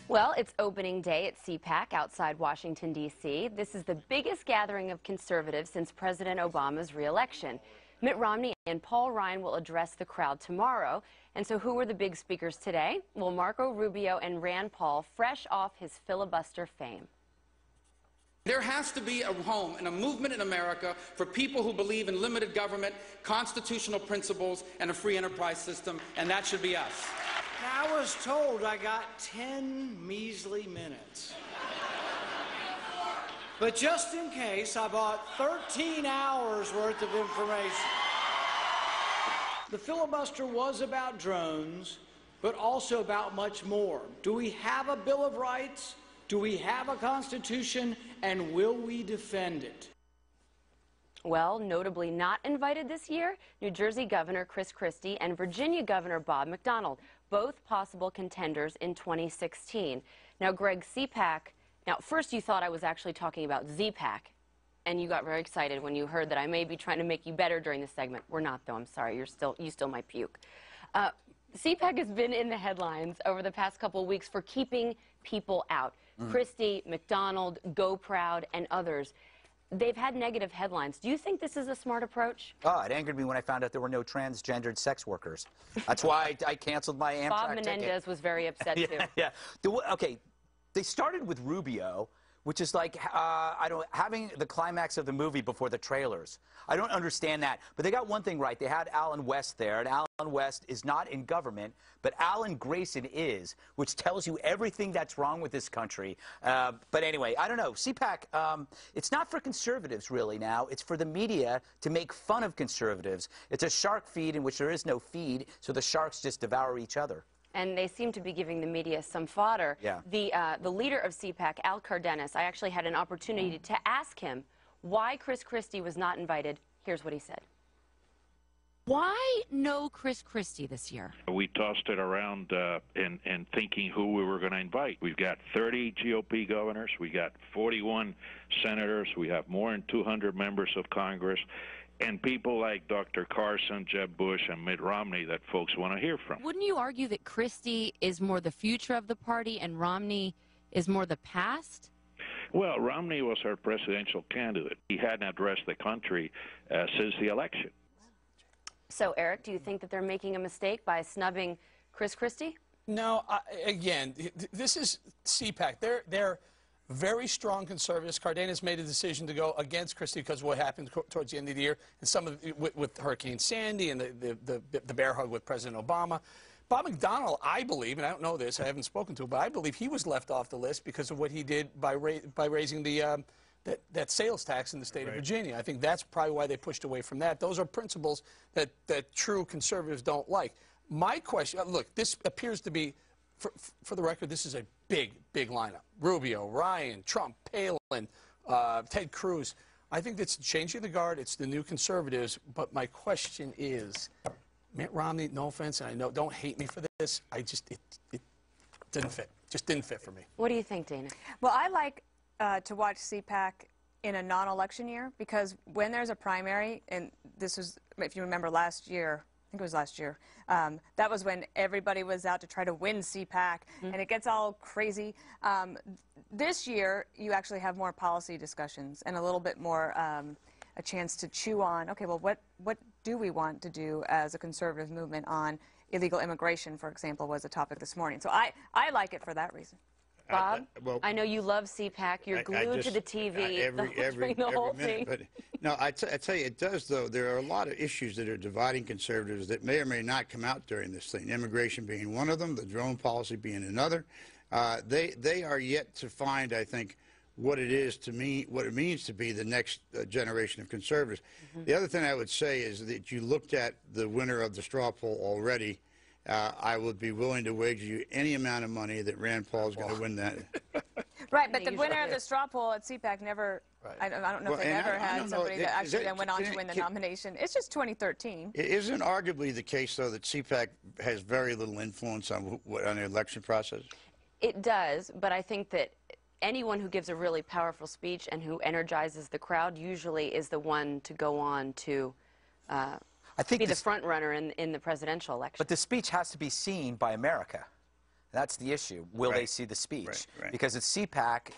Well, it's opening day at CPAC outside Washington, D.C. This is the biggest gathering of conservatives since President Obama's re-election. Mitt Romney and Paul Ryan will address the crowd tomorrow. And so who were the big speakers today? Well, Marco Rubio and Rand Paul, fresh off his filibuster fame. There has to be a home and a movement in America for people who believe in limited government, constitutional principles, and a free enterprise system, and that should be us. Now, I was told I got 10 measly minutes. But just in case, I bought 13 hours worth of information. The filibuster was about drones, but also about much more. Do we have a Bill of Rights? Do we have a Constitution? And will we defend it? Well, notably not invited this year, New Jersey Governor Chris Christie and Virginia Governor Bob McDonnell, both possible contenders in 2016. Now, Greg, CPAC, now first you thought I was actually talking about ZPAC, and you got very excited when you heard that I may be trying to make you better during this segment. We're not, though. I'm sorry. You still might puke. CPAC has been in the headlines over the past couple of weeks for keeping people out. Christie, McDonnell, Go Proud, and others. They've had negative headlines. Do you think this is a smart approach? Oh, it angered me when I found out there were no transgendered sex workers. That's why I canceled my Amtrak Bob Menendez was very upset, too. Yeah. Okay, they started with Rubio, which is like having the climax of the movie before the trailers. I don't understand that. But they got one thing right. They had Alan West there, and Alan West is not in government, but Alan Grayson is, which tells you everything that's wrong with this country. But anyway, I don't know. CPAC, it's not for conservatives really now. It's for the media to make fun of conservatives. It's a shark feed in which there is no feed, so the sharks just devour each other. And they seem to be giving the media some fodder. Yeah. The leader of CPAC, Al Cardenas, I actually had an opportunity to ask him why Chris Christie was not invited. Here's what he said. Why no Chris Christie this year? We tossed it around in thinking who we were going to invite. We've got 30 GOP governors. We got 41 senators. We have more than 200 members of Congress. And people like Dr. Carson, Jeb Bush, and Mitt Romney that folks want to hear from. Wouldn't you argue that Christie is more the future of the party and Romney is more the past? Well, Romney was our presidential candidate. He hadn't addressed the country since the election. So, Eric, do you think that they're making a mistake by snubbing Chris Christie? No, again, this is CPAC. They're very strong conservatives. Cardenas made a decision to go against Christie because of what happened towards the end of the year, and some of with Hurricane Sandy and the bear hug with President Obama. Bob McDonnell, I believe, and I don't know this, I haven't spoken to him, but I believe he was left off the list because of what he did by raising that sales tax in the state of Virginia. I think that's probably why they pushed away from that. Those are principles that true conservatives don't like. My question, look, this appears to be, for the record, this is a big lineup. Rubio, Ryan, Trump, Palin, Ted Cruz. I think that's changing the guard. It's the new conservatives. But my question is, Mitt Romney, no offense, and I know, don't hate me for this. It didn't fit. Just didn't fit for me. What do you think, Dana? Well, I like to watch CPAC in a non-election year because when there's a primary, and this was, if you remember last year, I think it was last year, that was when everybody was out to try to win CPAC, and it gets all crazy. This year, you actually have more policy discussions and a little bit more a chance to chew on, okay, well, what do we want to do as a conservative movement on illegal immigration, for example, was a topic this morning. So I like it for that reason. Bob, I know you love CPAC. You're glued to the TV every the whole minute. thing. But no, I tell you, it does, though. There are a lot of issues that are dividing conservatives that may or may not come out during this thing. Immigration being one of them, the drone policy being another. They are yet to find, I think, what it means to be the next generation of conservatives. The other thing I would say is that you looked at the winner of the straw poll already. I would be willing to wager you any amount of money that Rand Paul is going to win that. Right, but the winner of the straw poll at CPAC never, I don't know if they've ever had somebody that actually then went on to win the nomination. It's just 2013. It isn't arguably the case, though, that CPAC has very little influence on the election process? It does, but I think that anyone who gives a really powerful speech and who energizes the crowd usually is the one to go on to be the front runner in the presidential election. But the speech has to be seen by America. That's the issue. Will they see the speech? Because it's CPAC,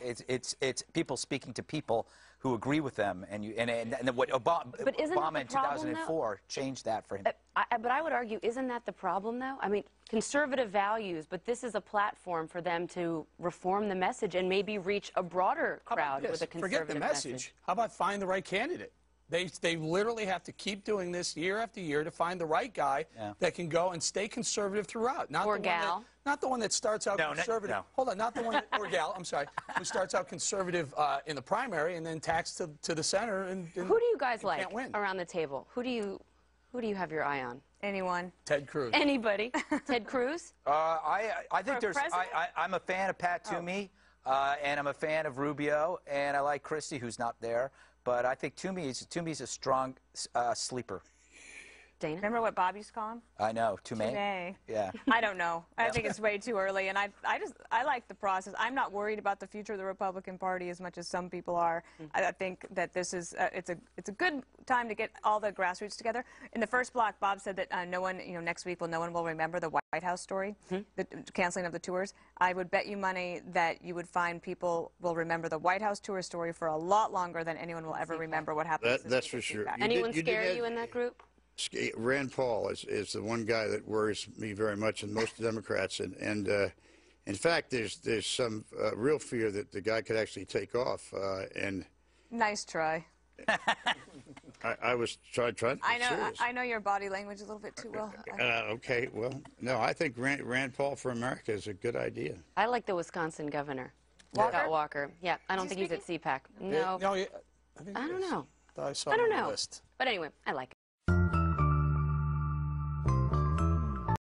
it's people speaking to people who agree with them, and what Obama in 2004 changed that for him. But I would argue, isn't that the problem, though? I mean, conservative values, but this is a platform for them to reform the message and maybe reach a broader crowd with a conservative Forget the message. How about find the right candidate? They literally have to keep doing this year after year to find the right guy that can go and stay conservative throughout. Not or the gal. One not the one that starts out conservative. Hold on, not the one or gal. I'm sorry, who starts out conservative in the primary and then tacks to the center and who do you guys like around the table? Who do you have your eye on? Anyone? Ted Cruz. Anybody? Ted Cruz? I think there's. I'm a fan of Pat Toomey, and I'm a fan of Rubio, and I like Christie, who's not there. But I think Toomey's a strong sleeper. Dana? Remember what Bob used to call him? I know, Toomey. Yeah. I don't know. I think it's way too early, and I like the process. I'm not worried about the future of the Republican Party as much as some people are. I think that this is it's a good time to get all the grassroots together. In the first block, Bob said that no one, next week no one will remember the White House story, the canceling of the tours. I would bet you money that you would find people will remember the White House tour story for a lot longer than anyone will ever remember what happened. That's for sure. Anyone scare you in that group? Rand Paul is the one guy that worries me very much, and most Democrats. And in fact, there's some real fear that the guy could actually take off. Nice try. I was trying to be serious. I know your body language a little bit too well. Okay, well, no, I think Rand Paul for America is a good idea. I like the Wisconsin governor, Scott Walker. Yeah, I don't think he's at CPAC. No. No, I don't know. I saw I don't him on the know. list. But anyway, I like him.